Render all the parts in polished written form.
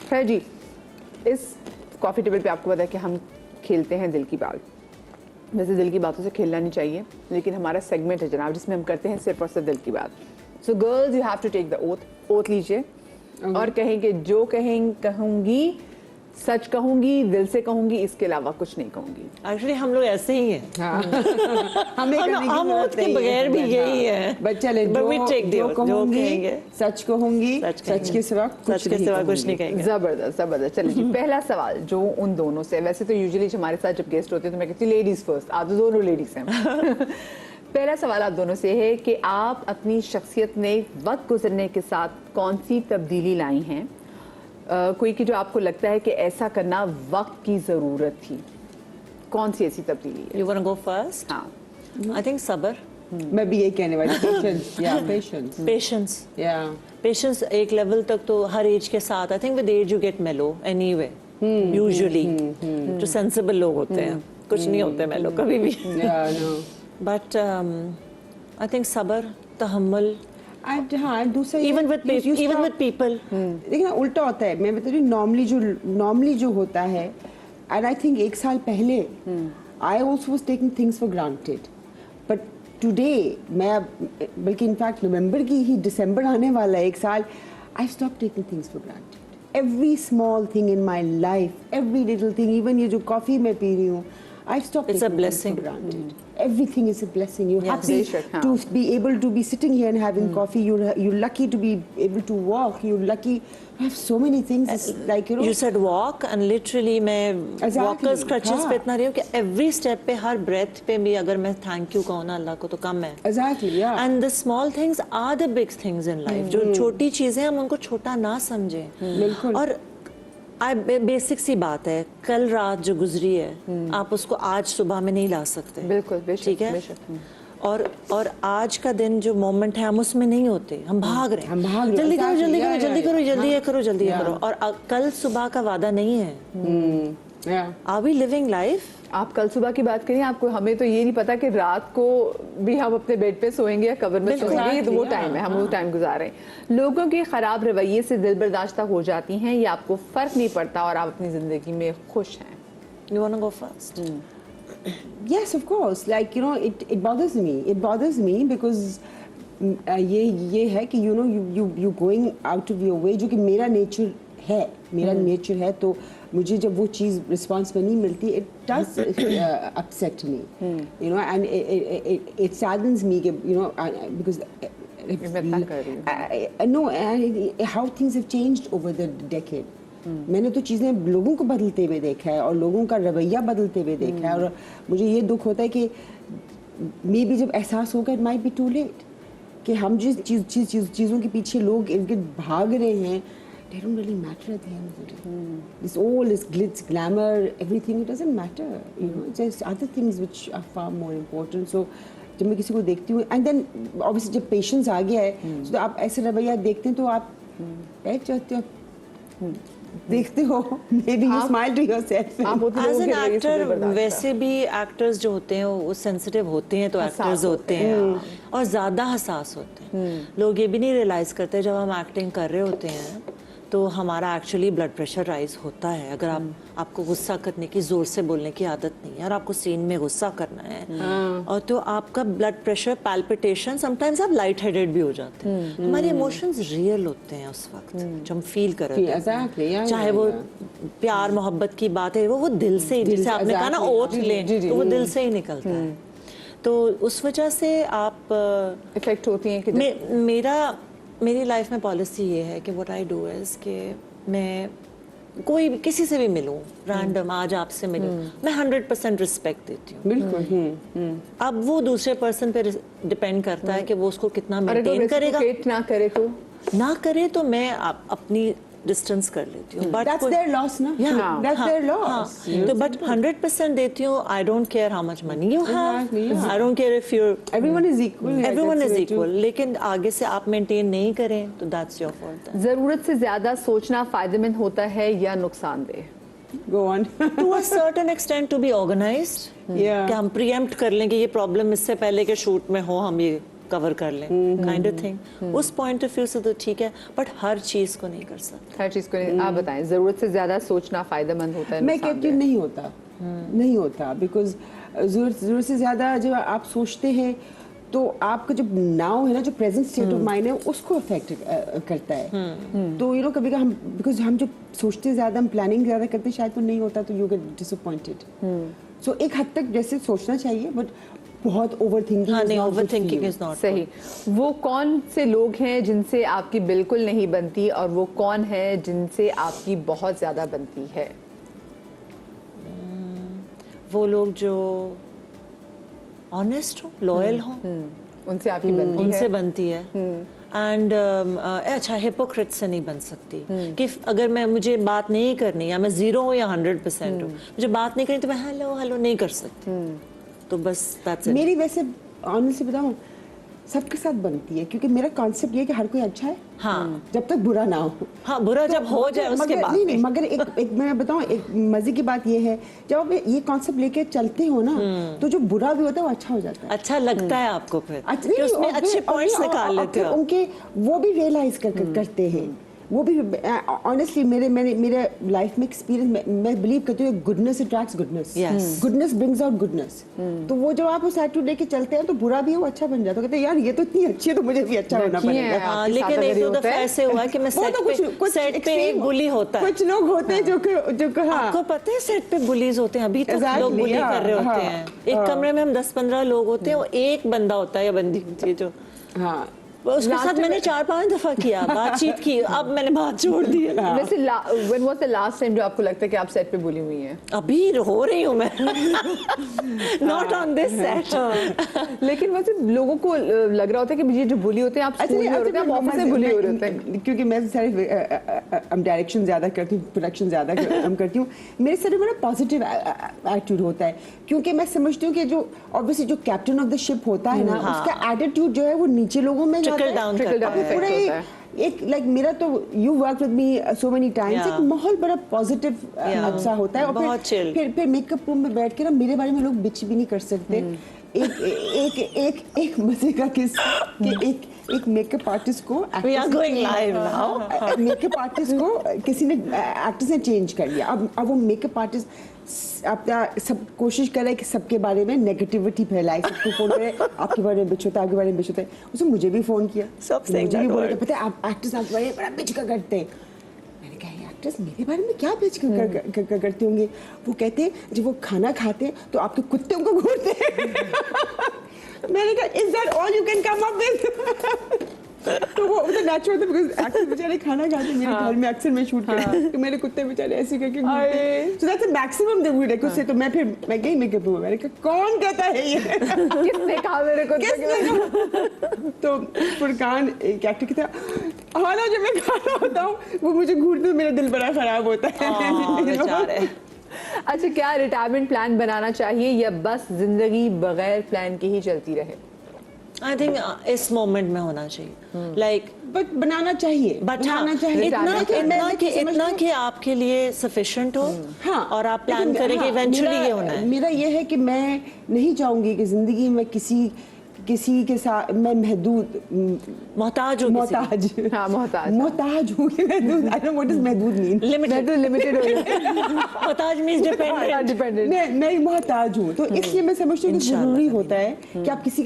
خیر جی, اس کافی ٹیبل پہ آپ کو پتا ہے کہ ہم کھیلتے ہیں دل کی بات. ویسے دل کی باتوں سے کھیلنا نہیں چاہیے, لیکن ہمارا سیگمنٹ ہے جناب جس میں ہم کرتے ہیں صرف اور صرف دل کی بات. So girls you have to take the oath لیجیے اور کہیں کہ جو کہوں گی سچ کہوں گی, دل سے کہوں گی, اس کے علاوہ کچھ نہیں کہوں گی. ایکچولی ہم لوگ ایسے ہی ہیں, ہم اوتھ کے بغیر بھی یہی ہے. بچہ لے جو کہوں گی سچ کہوں گی, سچ کے سوا کچھ نہیں کہیں گے. زبردست زبردست. چلیے جی, پہلا سوال جو ان دونوں سے, ویسے تو یوزلی ہمارے ساتھ جب گیسٹ ہوتے ہیں تو میں کہتی ہوں لیڈیز فرسٹ, آپ تو دونوں لیڈیز ہیں. پہلا سوال آپ دونوں سے ہے کہ آپ اپنی شخصیت میں وقت گزرنے کے ساتھ کون سی تبدیلی لائی ہیں, کوئی کہ جو آپ کو لگتا ہے کہ ایسا کرنا وقت کی ضرورت تھی, کون سی ایسی تبدیلی ہے؟ You wanna go first? ہاں, I think صبر. میں بھی یہی کہنے والی, پیشنس ایک لیول تک تو ہر ایج کے ساتھ, I think with age you get mellow anyway, usually. جو سینسیبل لوگ ہوتے ہیں, کچھ نہیں ہوتے mellow کبھی بھی. But I think صبر, تحمل, even with people. لیکن الٹا ہوتا ہے, میں بتا رہی ہوں نارملی جو ہوتا ہے, and I think ایک سال پہلے I also was taking things for granted, but today میں بلکہ انفیکٹ نومبر کی ہی دسمبر آنے والا ہے ایک سال, I stopped taking things for granted. Every small thing in my life, every little thing, even یہ جو کافی میں پی رہی ہوں, I've stopped taking things for granted. Everything is a blessing. You're happy to be able to be sitting here and having coffee. You're lucky to be able to walk. You're lucky to have so many things. It's like, you said walk, and literally میں walkers crutches پہ اتنا رہی ہوں کہ every step پہ, ہر breath پہ بھی اگر میں thank you کہوں نا اللہ کو تو کم ہے. Exactly, yeah. And the small things are the big things in life. جو چھوٹی چیزیں ہم ان کو چھوٹا نہ سمجھیں. بالکل. اور بیسک سی بات ہے, کل رات جو گزری ہے آپ اس کو آج صبح میں نہیں لا سکتے. بالکل, ٹھیک ہے. اور آج کا دن جو مومنٹ ہے ہم اس میں نہیں ہوتے, ہم بھاگ رہے ہیں, جلدی کرو جلدی کرو جلدی کرو جلدی کرو جلدی کرو, اور کل صبح کا وعدہ نہیں ہے. Are we living life? آپ کل صبح کی بات کریں, آپ کو, ہمیں تو یہ نہیں پتا کہ رات کو بھی ہم اپنے بیڈ پہ سوئیں گے یا قبر میں سوئیں گے, تو وہ ٹائم ہے, ہم وہ ٹائم گزار رہے ہیں. لوگوں کے خراب رویے سے دل برداشتہ ہو جاتی ہیں یا آپ کو فرق نہیں پڑتا اور آپ اپنی زندگی میں خوش ہیں؟ You wanna go first? Yes, of course. Like, you know, it bothers me. It bothers me because یہ ہے کہ you going out of your way, جو کہ میرا نیچر ہے, تو مجھے جب وہ چیز رسپانس میں نہیں ملتی, it does upset me, you know, and it saddens me, you know, because no, how things have changed over the decade. میں نے تو چیزیں لوگوں کو بدلتے ہوئے دیکھا ہے اور لوگوں کا رویہ بدلتے ہوئے دیکھا ہے, اور مجھے یہ دکھ ہوتا ہے کہ مے بی جب احساس ہوگا it might be too late, کہ ہم جس چیزوں کے پیچھے لوگ بھاگ رہے ہیں, they don't really matter at the end of the day. This all is glitz, glamour, everything, it doesn't matter, you know, it's just other things which are far more important. So جب میں کسی کو دیکھتی ہوں, and then obviously جب patience آ گیا ہے, تو آپ ایسے رویہ دیکھتے ہیں تو آپ بیٹھ جاتے ہو, دیکھتے ہو, maybe you smile to yourself. As an actor, ویسے بھی ایکٹرز جو ہوتے ہیں وہ سینسیٹیو ہوتے ہیں, تو ایکٹرز ہوتے ہیں اور زیادہ حساس ہوتے ہیں. لوگ یہ بھی نہیں ریئلائز کرتے جب ہم ایکٹنگ کر رہے ہوتے ہیں تو ہمارا ایکچولی بلڈ پریشر رائز ہوتا ہے. اگر آپ کو غصہ کرنے کی, زور سے بولنے کی عادت نہیں ہے اور آپ کو سین میں غصہ کرنا ہے, اور تو آپ کا blood pressure, palpitation, sometimes آپ لائٹ ہیڈڈ بھی ہو جاتے ہیں. ہمارے ایموشنز ریئل ہوتے ہیں اس وقت جو ہم فیل کر رہے ہیں, چاہے وہ پیار محبت کی بات ہے, وہ دل سے, جیسے آپ نے کہا نا اوتھ لیں, تو وہ دل سے ہی نکلتا ہے. تو اس وجہ سے آپ افیکٹ ہوتی ہیں کہ میری لائف میں پالیسی یہ ہے کہ what I do is کہ میں کوئی کسی سے بھی ملوں, رینڈم آج آپ سے ملوں, میں 100% رسپیکٹ دیتی ہوں. بالکل. اب وہ دوسرے پرسن پہ ڈپینڈ کرتا ہے کہ وہ اس کو کتنا مینٹین کرے گا. نہ کرے تو میں اپنی ڈسٹینس کر لیتی ہوں. That's their loss, na? That's their loss. But 100% دیتی ہوں. I don't care how much money you have. I don't care if you're... Everyone is equal. Everyone is equal. لیکن آگے سے آپ مینٹین نہیں کریں تو that's your fault. ضرورت سے زیادہ سوچنا فائدہ مند ہوتا ہے یا نقصان دہ؟ Go on. To a certain extent to be organized. کہ ہم پری ایمپٹ کر لیں کہ یہ پرابلم اس سے پہلے کہ شوٹ میں ہو ہم یہ कवर कर लें काइंड ऑफ थिंग। उस पॉइंट ऑफ व्यू से तो ठीक है, बट हर चीज़ को नहीं कर सकते। हर चीज़ को नहीं। आप बताएं, ज़रूरत से ज़्यादा सोचना फ़ायदेमंद होता है? मैं कहती हूँ नहीं होता, नहीं होता, बिकॉज ज़रूरत से ज़्यादा जब आप सोचते हैं तो आपका जो नाउ है ना, जो प्रेजेंट स्टेट ऑफ माइंड है, उसको अफेक्ट करता है। तो कभी हम बिकॉज हम जो सोचते ज़्यादा, हम प्लानिंग ज़्यादा करते हैं, शायद तो नहीं होता, तो यू गेट डिसअपॉइंटेड। सो एक हद तक जैसे सोचना चाहिए, बट बहुत ओवर थिंकिंग, हाँ नहीं, ओवर थिंकिंग इज नॉट सही। वो कौन से लोग हैं जिनसे आपकी बिल्कुल नहीं बनती, और वो कौन है जिनसे आपकी बहुत ज़्यादा बनती है? वो लोग जो ऑनेस्ट हो, लॉयल हो, उनसे आपकी बनती उनसे है? बनती है। एंड अच्छा, हिपोक्रेट से नहीं बन सकती कि अगर मुझे बात नहीं करनी, या मैं 0 हूँ या 100% हूँ, मुझे बात नहीं करनी तो मैं हेलो हेलो नहीं कर सकती। तो बस दैट्स इट। मेरी वैसे ऑनेस्टली बताऊं, सबके साथ बनती है, क्योंकि मेरा कॉन्सेप्ट ये है कि हर कोई अच्छा है, हाँ, जब तक बुरा ना हो। हाँ, बुरा जब हो जाए उसके बाद नहीं, मगर एक मैं बताऊं, एक मजे की बात ये है, जब आप ये कॉन्सेप्ट लेके चलते हो ना, तो जो बुरा भी होता है वो अच्छा हो जाता है। अच्छा लगता है आपको फिर अच्छा, कि उसमें अच्छे पॉइंट्स निकाल लेते हो। उनके वो भी रियलाइज करते हैं, वो भी ऑनेस्टली मेरे लाइफ में एक्सपीरियंस, मैं बिलीव करती हूँ goodness attracts goodness, goodness brings out goodness. तो वो जब आप उस एटीट्यूड लेके चलते हैं तो बुरा भी है वो अच्छा बन जाता है, कहते हैं यार ये तो इतनी अच्छी है तो मुझे भी अच्छा होना पड़ेगा। हाँ, लेकिन एक दो दफा ऐसे हुआ कि मैं सेट पे एक बुली होता है, कुछ लोग होते हैं जो आपको पता है सेट पे बुलीज होते हैं, अभी तक लोग बुली कर रहे होते हैं। एक कमरे में हम 10-15 लोग होते हैं, वो एक बंदा होता है या बंदी होती है जो, हाँ, उसके साथ मैंने 4-5 दफा किया, बातचीत की, अब मैंने बात छोड़ दी है। वैसे when was the last time जो आपको लगता है कि आप सेट पे बुली हुई हैं? अभी हो रही हूँ मैं, नॉट ऑन दिस सेट। लेकिन वैसे लोगों को लग रहा होता है कि ये जो बुली होते हैं, आप स्कूल में होते हैं, आप ऑफिस में बुली हो रहे होते हैं। क्योंकि मैं सारे डायरेक्शन ज्यादा करती हूँ, प्रोडक्शन ज्यादा करती हूँ, मेरे सारे बड़ा पॉजिटिव एटीट्यूड होता है, क्योंकि मैं समझती हूँ कि जो ऑब्वियसली जो कैप्टन ऑफ द शिप होता है ना, उसका एटीट्यूड जो है वो नीचे लोगों में ट्रिकल डाउन करता है। पूरा एक लाइक मेरा तो you work with me so many times, एक माहौल बड़ा पॉजिटिव अच्छा होता है। और फिर मेकअप रूम में बैठ के ना मेरे बारे में लोग बिच भी नहीं कर सकते। एक मजे का कि एक मेकअप आर्टिस्ट को मेकअप आर्टिस्ट को किसी ने एक्ट्रेस ने चेंज कर लिया। अब वो मेकअप आर्टिस्ट अपना सब कोशिश कर रहा है कि सबके बारे में नेगेटिविटी फैलाए, सबको फोन करे आपके बारे में बिच होता है, आपके बारे में बिच होता है। उसने मुझे भी फोन किया, मुझे भी बोला पता है आप एक्ट्रेस आपके बारे में बड़ा बिच का करते हैं। मैंने कहा एक्ट्रेस मेरे बारे में क्या बिच करते होंगे? वो कहते हैं जब वो खाना खाते हैं तो आपके कुत्ते उनको घूरते हैं। मैंने कहा is that all you can come up with? तो वो नेचुरल था, बिकॉज़ एक्टर बेचारे खाना खाते मेरे घर में अक्सर मैं शूट करती हूँ, तो मेरे कुत्ते बेचारे ऐसे करके घूमते। So that's the maximum they would like. तो मैं गई मेकअप रूम में, मैंने कहा कौन कहता है ये? किसने कहा मेरे को? तो फुरकान एक एक्टर की था, हाँ ना, जब मैं खाना होता हूँ वो मुझे घूरते, मेरा दिल बड़ा खराब होता है। अच्छा, क्या रिटायरमेंट प्लान बनाना चाहिए या बस जिंदगी बगैर प्लान के ही चलती रहे? आई थिंक इस मोमेंट में होना चाहिए, लाइक बट बनाना चाहिए, बनाना चाहिए इतना कि आपके लिए सफिशिएंट हो। हाँ, और आप प्लान करें कि इवेंचुअली ये होना है। मेरा ये है कि मैं नहीं चाहूंगी कि जिंदगी में किसी के साथ मैं मोहताज हूँ। मोहताज हूँ कि महदूद। I don't know what is महदूद मीन। लिमिटेड हो गया। मोहताज मींस डिपेंडेंट। मैं मोहताज हूँ, तो इसलिए मैं समझती हूँ कि जरूरी होता है कि आप किसी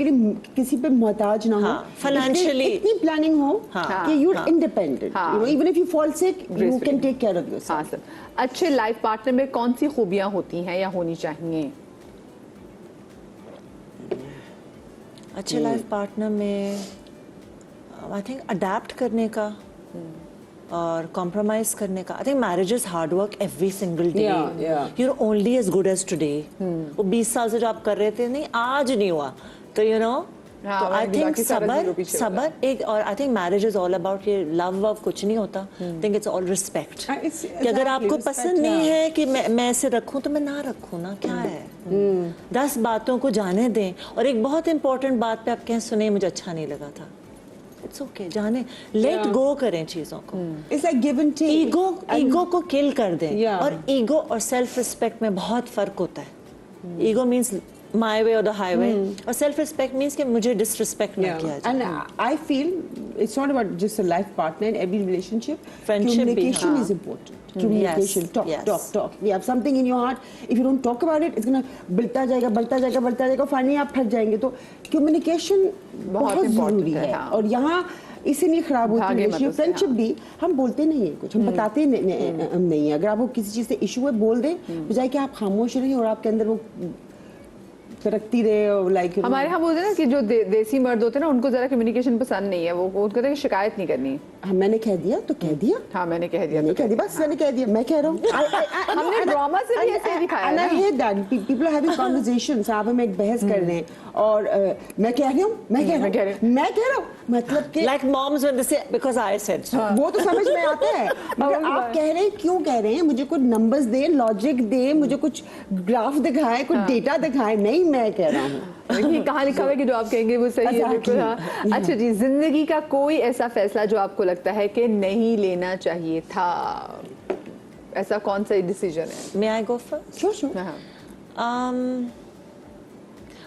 पे मोहताज ना हो, फाइनेंशियली इतनी प्लानिंग हो कि you are independent, even if you fall sick you can take care of yourself. हाँ सर। अच्छे लाइफ पार्टनर में कौन सी खूबियां होती हैं या होनी चाहिए? अच्छे लाइफ पार्टनर में आई थिंक अडेप्ट करने का और कॉम्प्रोमाइज करने का। I think marriage is hard work every single day, you are only as good as today. वो 20 साल से जो आप कर रहे थे, नहीं आज नहीं हुआ, तो यू नो, तो आई थिंक सबर एक, और आई think marriage is all about ये लव कुछ नहीं होता। I think it's all respect, कि अगर आपको पसंद नहीं है कि मैं ऐसे रखूं तो मैं ना रखूं ना, क्या है। 10 बातों को जाने दें, और एक बहुत इंपॉर्टेंट बात पे आप कहें सुने मुझे अच्छा नहीं लगा था, इट्स ओके, जाने, लेट गो करें चीजों को। It's like give and take. Ego को किल कर दें, और ईगो और सेल्फ रिस्पेक्ट में बहुत फर्क होता है। Ego means my way or the highway. और self respect means कि मुझे disrespect ना किया जाए. And I feel it's not about just a life partner in every relationship. Friendship भी, Communication हाँ. is important. Communication, Yes. talk. You have something in your heart. If you don't talk about it, it's gonna बढ़ता जाएगा. Finally आप फट जाएंगे. तो communication बहुत जरूरी है. हाँ. और यहाँ इसीलिए खराब होती है रिलेशनशिप. फ्रेंडशिप भी हम बोलते नहीं है कुछ, हम बताते नहीं है. अगर आपको किसी चीज से इशू है बोल दें, बजाय कि आप खामोश रहें और आपके अंदर वो तरकती रहे. लाइक हमारे यहाँ बोलते हैं ना कि जो देसी मर्द होते हैं ना उनको जरा कम्युनिकेशन पसंद नहीं है, वो कहते हैं कि शिकायत नहीं करनी. हाँ मैंने कह दिया तो कह दिया. हाँ मैंने कह दिया मैंने कह दिया, बस मैंने कह दिया. मैं कह रहा हूँ हमने ड्रामा से भी ऐसे ही दिखाया and I ना. hate that people are having conversations. आप हमें एक बहस कर रहे हैं और मैं कह रही हूँ मैं कह रहा हूँ मतलब कि Like moms when they say because I said so. वो तो समझ में आता है, मगर आप कह रहे हैं क्यों कह रहे हैं? मुझे कुछ नंबर्स दे, लॉजिक दे, मुझे कुछ ग्राफ दिखाए, कुछ डेटा दिखाए. नहीं मैं कह रहा हूँ ये कहाँ लिखा हुआ है कि जो आप कहेंगे वो सही है. बिल्कुल. हाँ. अच्छा जी, जिंदगी का कोई ऐसा फैसला जो आपको लगता है कि नहीं लेना चाहिए था, ऐसा कौन सा डिसीजन है? May I go first? Sure. हाँ.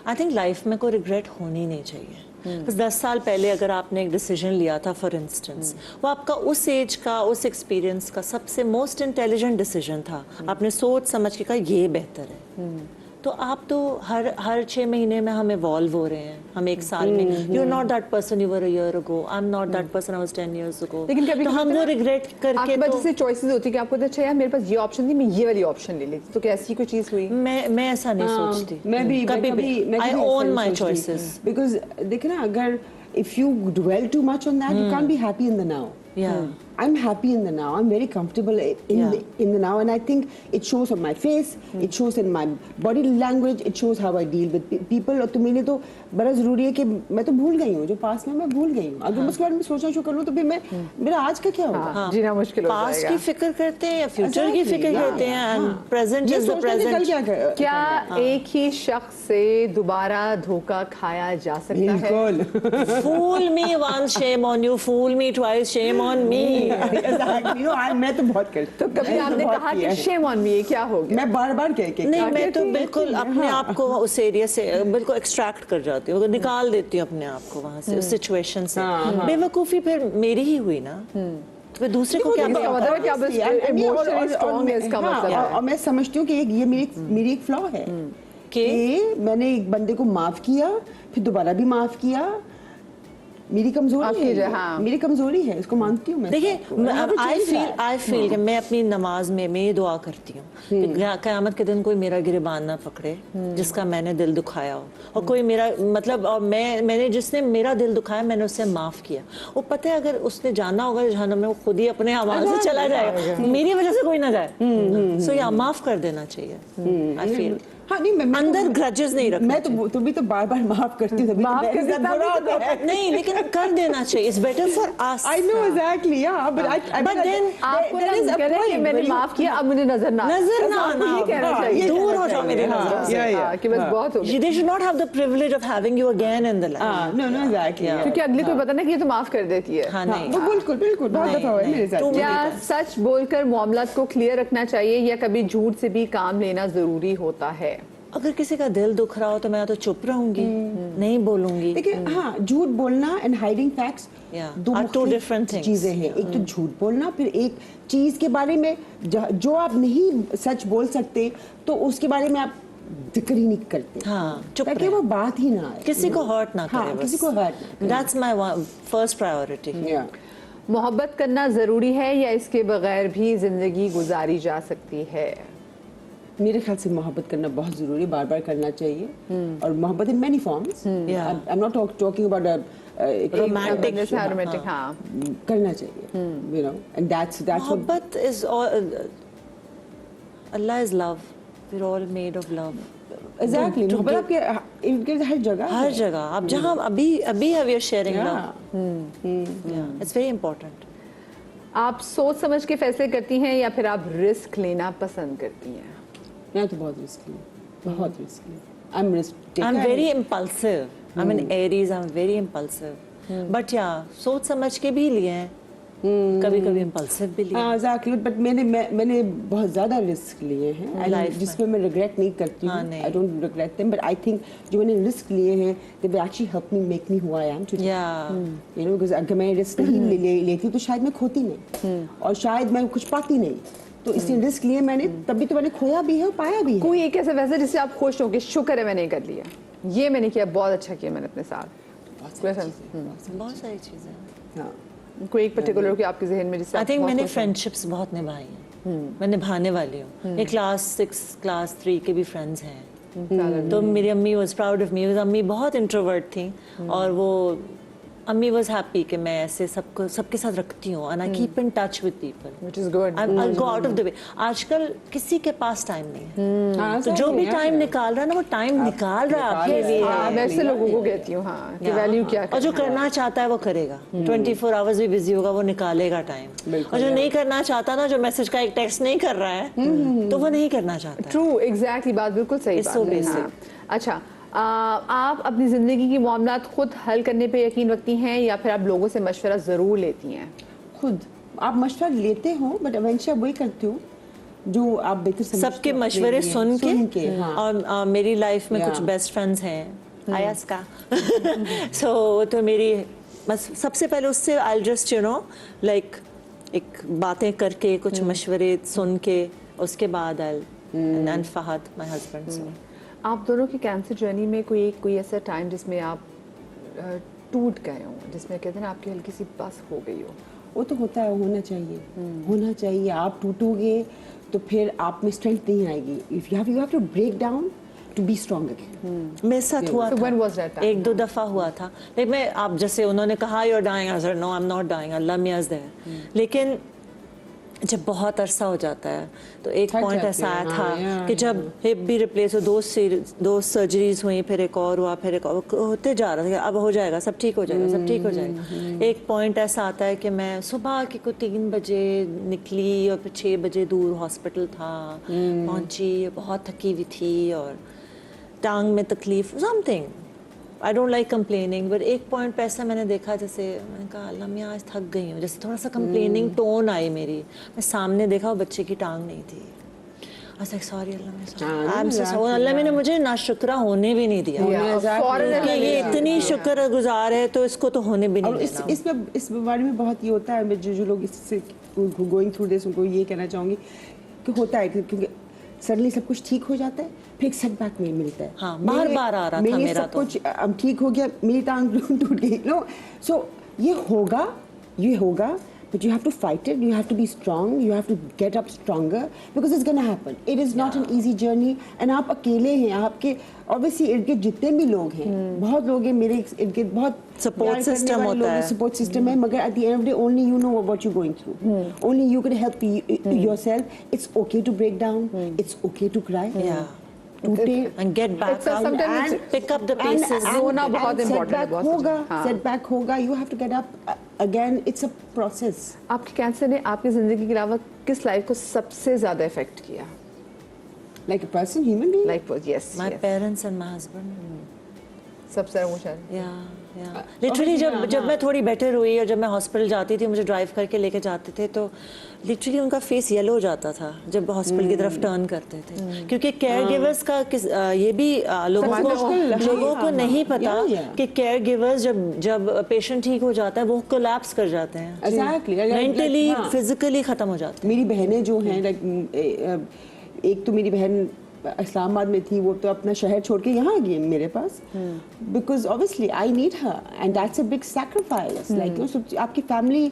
आई थिंक लाइफ में कोई रिग्रेट होनी नहीं चाहिए. बस 10 साल पहले अगर आपने एक डिसीजन लिया था फॉर इंस्टेंस, वो आपका उस एज का, उस एक्सपीरियंस का सबसे मोस्ट इंटेलिजेंट डिसीजन था. आपने सोच समझ के कहा ये बेहतर है. तो आप तो हर 6 महीने में हम इवॉल्व हो रहे हैं. हम एक साल में you are not that person you were a year ago, I am not that person I was 10 years ago. लेकिन कभी तो हम वो रिग्रेट करके आपके पास तो जैसे चॉइसेस होती है कि आपको अच्छा यार मेरे पास ये ऑप्शन थी, मैं ये वाली ऑप्शन ले लेती, तो क्या ऐसी कोई चीज हुई? मैं ऐसा नहीं सोचती. मैं भी कभी भी आई ओन माय चॉइसेस. बिकॉज देखिए ना, अगर if you dwell too much on that, you can't be happy in the now. Yeah. I'm happy in the now. I'm very comfortable in the now, and I think it shows on my face. It shows in my body language. It shows how I deal with people. और तो मेरे लिए तो बड़ा जरूरी है कि मैं तो भूल गई हूँ जो पास में मैं भूल गई हूँ. अगर उसके बारे में सोचना शुरू कर लूँ तो फिर मैं मेरा आज का क्या होगा? हाँ. जीना मुश्किल हो जाएगा. पास्ट की फिक्र करते हैं या फ्यूचर की फिक्र करते हैं, and present is the present. क्या एक ही शख्स से दोबारा धोखा खाया जा सकता है? बिल्कुल. Fool me once, shame on you. Fool me twice, shame on me. Exactly. मैं तो बहुत करती. तो कभी आपने कहा कि शेम ऑन मी, क्या हो गया? मैं बार-बार कह के नहीं, मैं तो बिल्कुल अपने आप को उस एरिया से बिल्कुल एक्सट्रैक्ट कर जाती हूँ, निकाल देती हूँ अपने आप को वहाँ से, उस सिचुएशन से. बेवकूफ़ी फिर मेरी ही हुई ना, तो फिर दूसरे को क्या इसका मतलब है कि आप इमोशनली स्ट्रांग है, इसका मतलब है. और मैं समझती हूँ कि ये मेरी एक फ्लॉ है कि मैंने एक बंदे को माफ किया, फिर दोबारा भी माफ किया. मेरी कमजोरी है. हाँ. मेरी कमजोरी है, इसको मानती हूँ मैं. देखिए आई फील कि मैं अपनी नमाज में मैं ये दुआ करती हूँ कि क़यामत के दिन कोई मेरा गिरबान ना पकड़े जिसका मैंने दिल दुखाया हो, और कोई मेरा मतलब, और मैंने जिसने मेरा दिल दुखाया मैंने उससे माफ किया. वो पता है अगर उसने जाना होगा जहन्नम में, वो खुद ही अपने आवाज से चला जाएगा, मेरी वजह से कोई ना जाए. सो या माफ कर देना चाहिए. आई फील हाँ, नहीं मैं अंदर ग्रजेस नहीं रखना. मैं तो भी तो बार-बार माफ करती हूँ. नहीं, लेकिन कर देना चाहिए. It's better for us. I know exactly, yeah, but then आपको ना कहना है कि मैंने माफ किया, अब मुझे नजर ना आना, ये कहना चाहिए. दूर हो जाओ मेरे नजर से, कि बस बहुत हो गया. They should not have the privilege of having you again in the life. No, exactly. क्योंकि अगले को पता ना कि ये तो माफ कर देती है. हाँ, नहीं, बिल्कुल बहुत दफा हुआ है मेरे साथ. क्या सच बोलकर मामलात को क्लियर रखना चाहिए या कभी झूठ से भी काम लेना जरूरी होता है? अगर किसी का दिल दुख रहा हो तो मैं तो चुप रहूंगी, नहीं बोलूंगी. देखिए हाँ, झूठ बोलना एंड हाइडिंग फैक्ट्स दो डिफरेंट चीजें हैं. एक तो झूठ बोलना, फिर एक चीज के बारे में जो आप नहीं सच बोल सकते तो उसके बारे में आप जिक्र ही नहीं करते. हाँ, चुप ताकि वो बात ही ना आए, किसी को हर्ट ना करे. हाँ, किसी को hurt. That's my first priority. मोहब्बत करना जरूरी है या इसके बगैर भी जिंदगी गुजारी जा सकती है? मेरे ख्याल से मोहब्बत करना बहुत जरूरी है, बार-बार करना चाहिए. और मोहब्बत in many forms. I am not talking about romantic. हाँ, करना चाहिए. यू नो, एंड दैट्स मोहब्बत is Allah is love. We are all made of love. Exactly. मोहब्बत आपके हर जगह आप जहाँ अभी we are sharing love. It's very important. आप सोच समझ के फैसले करती हैं या फिर आप रिस्क लेना पसंद करती हैं? मैं तो बहुत risky. I'm very impulsive. I'm an Aries. I'm very impulsive. But yeah, सोच समझ के भी लिए हैं. कभी कभी इम्पल्सिव भी लिया। हाँ एग्जैक्टली, बट मैंने बहुत ज़्यादा रिस्क लिए हैं Life जिसमें मैं रिग्रेट नहीं करती हूँ. I don't regret them, but I think जो मैंने रिस्क लिए हैं they will actually help me make me who I am today. You know, because अगर मैं रिस्क नहीं लेती तो शायद मैं खोती नहीं और शायद मैं कुछ पाती नहीं. तो इसलिए रिस्क लिए मैंने, तभी तो मैंने खोया भी है और पाया भी है. कोई एक ऐसा वैसे जिससे आप खुश हो कि शुक्र है मैंने कर लिया, ये मैंने किया, बहुत अच्छा किया मैंने अपने साथ. बहुत सारी चीज़ें. हाँ. कोई एक पर्टिकुलर कि आपके जहन में जिससे आई आप थिंक बहुत मैंने खुश हैं? फ्रेंडशिप्स बहुत निभाई हैं, मैं निभाने वाली हूँ. ये क्लास 6 क्लास 3 के भी फ्रेंड्स हैं. तो मेरी अम्मी वाज प्राउड ऑफ मी. अम्मी बहुत इंट्रोवर्ट थी और वो अम्मी वाज हैप्पी कि मैं ऐसे सबके साथ रखती हूँ and I keep in touch with people, Which is good. I go out of the way. आजकल किसी के पास टाइम नहीं है, हाँ, तो जो भी टाइम निकाल रहा है ना वो टाइम निकाल रहा है आपके लिए. हाँ, मैं ऐसे लोगों को कहती हूँ हाँ कि वैल्यू क्या और जो करना चाहता है वो करेगा. 24 आवर्स भी बिजी होगा, वो निकालेगा टाइम. और जो नहीं करना चाहता ना, जो मैसेज का एक टेक्स्ट नहीं कर रहा है, तो वो नहीं करना चाहता. ट्रू, एग्जैक्टली, बात बिल्कुल सही It's बात so है. basic. हाँ. अच्छा, आप अपनी ज़िंदगी की मामलात खुद हल करने पे यकीन रखती हैं या फिर आप लोगों से मशवरा ज़रूर लेती हैं? खुद आप मशवरा लेते हो, बट इवेंचुअली वही करती हूँ जो आप बेहतर समझते हो. सबके मशवरे सुन के हाँ. और मेरी लाइफ में कुछ बेस्ट फ्रेंड्स हैं आयस्का. सो तो मेरी बस सबसे पहले उससे I just you know like एक बातें करके कुछ मशवरे सुन के उसके बाद आई एंड फहद माय हस्बैंड. आप दोनों की कैंसर जर्नी में कोई ऐसा टाइम जिसमें आप टूट गए हो, जिसमें कहते हैं ना आपकी हल्की सी बस हो गई हो? वो तो होता है, होना चाहिए. होना चाहिए. आप टूटोगे तो फिर आप में स्ट्रेंथ नहीं आएगी. If you have to break down to be strong again. मेरे साथ हुआ So था. when was that time? 1-2 दफा हुआ था. लेकिन मैं आप जैसे उन्होंने कहा you are dying, I said no I am not dying, Allah me is there. लेकिन जब बहुत अरसा हो जाता है तो एक थक पॉइंट जाते ऐसा आया हैं, था हाँ, कि जब हिप भी रिप्लेस हो, 2 सर्जरीज हुई, फिर एक और हुआ, फिर एक और होते जा रहा था. अब हो जाएगा, सब ठीक हो जाएगा, सब ठीक हो जाएगा. एक पॉइंट ऐसा आता है कि मैं सुबह के को 3 बजे निकली और फिर 6 बजे दूर हॉस्पिटल था, पहुंची, बहुत थकी हुई थी और टांग में तकलीफ, something. I don't like complaining, but एक पॉइंट पे ऐसा मैंने देखा, जैसे मैंने कहा अल्लाह मैं आज थक गई हूँ, जैसे थोड़ा सा कंप्लेनिंग टोन आई मेरी. मैं सामने देखा वो बच्चे की टांग नहीं थी. आई सॉरी अल्लाह, अल्लाह मैंने मुझे नाशुक्रा होने भी नहीं दिया. कि ये इतनी शुक्रगुजार है तो इसको तो होने भी नहीं और देना. इस बीमारी में बहुत ये होता है, जो लोग इससे गोइंग थ्रू दिस, उनको ये कहना चाहूँगी कि होता है क्योंकि सडनली सब कुछ ठीक हो जाता है, फिर एक सेटबैक में मिलता है. हाँ, बार-बार आ रहा था मेरा सब तो. कुछ अब ठीक हो गया, मेरी टांग टूट गई. नो, सो ये होगा, but you have to fight it. You have to be strong. You have to get up stronger because it's gonna happen. It is not an easy journey. And आप अकेले हैं, आपके obviously इर्द गिर्द जितने भी लोग हैं, बहुत लोग हैं मेरे इर्द गिर्द, बहुत Support system होता है. सपोर्ट सिस्टम है, मगर at the end of the day only you know what you're going through. Only you can help yourself. It's okay to break down. It's okay to cry. Yeah. टूटे And get back It's a- up sometimes and pick up the pieces. रोना बहुत important है, बहुत होगा, हाँ. setback होगा. You have to get up again. It's a process. आपके cancer ने आपकी ज़िंदगी के अलावा किस लाइफ को सबसे ज़्यादा इफेक्ट किया? Like a person, human being. Like yes, My yes. parents and my husband. सबसे इमोशनल. लिटरली जब मैं थोड़ी बेटर हुई और जब मैं हॉस्पिटल जाती थी, मुझे ड्राइव करके लेके जाते थे, तो लिटरली उनका फेस येलो हो जाता था जब हॉस्पिटल की तरफ टर्न करते थे. क्योंकि केयर गिवर्स का ये भी लोगों को नहीं पता कि केयर गिवर्स जब पेशेंट ठीक हो जाता है वो कोलैप्स कर जाते हैं. Exactly. मेंटली हाँ. फिजिकली खत्म हो जाते हैं. मेरी बहनें जो हैं, एक तो मेरी बहन इस्लामाबाद में थी, वो तो अपना शहर छोड़ के यहाँ आ गई मेरे पास, because obviously I need her and that's a big sacrifice. Like आपकी family,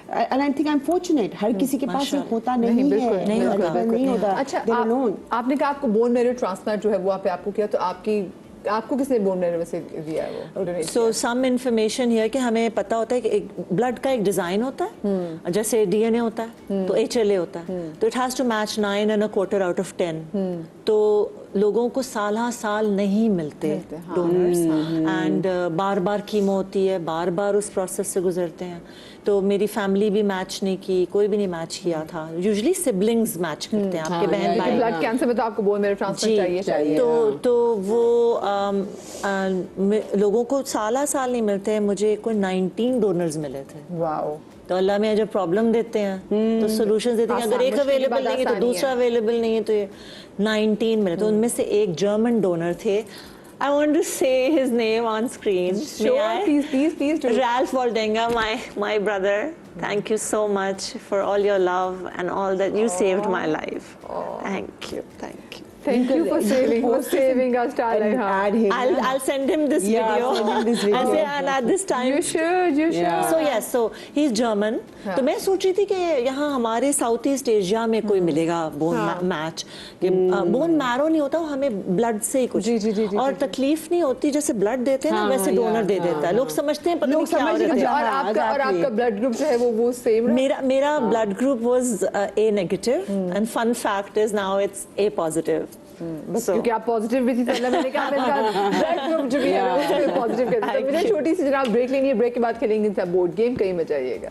and I think I am fortunate, हर किसी के पास ये होता नहीं है, नहीं होता. अच्छा, आपने कहा आपको बोन मैरो ट्रांसप्लांट जो है वो आपको किया, तो आपको किसने बोन मैरो में से दिया है वो? सो सम इन्फॉर्मेशन हियर कि हमें पता होता है कि एक ब्लड का एक डिजाइन होता है, जैसे डीएनए होता है तो HLA होता है, तो it has to match 9 1/4 out of 10. तो लोगों को साल नहीं मिलते डोनर्स, एंड बार बार कीमो होती है, बार बार उस प्रोसेस से गुजरते हैं. तो मेरी फैमिली भी मैच नहीं की, कोई भी नहीं मैच किया था. यूजुअली सिबलिंग्स मैच करते हैं, आपके बहन भाई. ब्लड कैंसर में तो आपको बोन मैरो ट्रांसप्लांट चाहिए. तो वो लोगों को साल नहीं मिलते हैं. मुझे कोई 19 डोनर्स मिले थे. वाओ. तो अल्लाह में जब प्रॉब्लम देते हैं तो सोल्यूशन देते हैं, अगर एक मुश्किल के अवेलेबल बाद नहीं है तो आसानी दूसरा अवेलेबल नहीं है, तो ये 19 मिनट। तो उनमें से एक जर्मन डोनर थे, I want to say his name on screen. Sure, please do. Ralph Waldenga, my brother. Thank you so much for all your love and all that you saved my life. Thank you. Thank you for saving our star And life. add him. I'll send him this Yeah, video. send him this video. I say, and at this time. You should. Yeah. So yes, so he's German. तो मैं सोच रही थी कि यहाँ हमारे south east Asia में कोई मिलेगा बोन मैच, कि बोन मैरो नहीं होता, वो हमें ब्लड से ही कुछ, जी, और तकलीफ नहीं होती, जैसे ब्लड देते हैं ना वैसे डोनर दे देता है। लोग समझते हैं पता नहीं क्या हो रहा है। और आपका ब्लड ग्रुप जो है वो सेम। मेरा blood group was A negative and fun fact is now it's A positive. क्योंकि आप पॉजिटिव भी थी, तो मैंने कहा ब्लड ग्रुप जो भी है उसमें पॉजिटिव कहते हैं। तो मुझे छोटी सी जनाब ब्रेक लेनी है, ब्रेक के बाद खेलेंगे बोर्ड गेम, कहीं मत जाइएगा।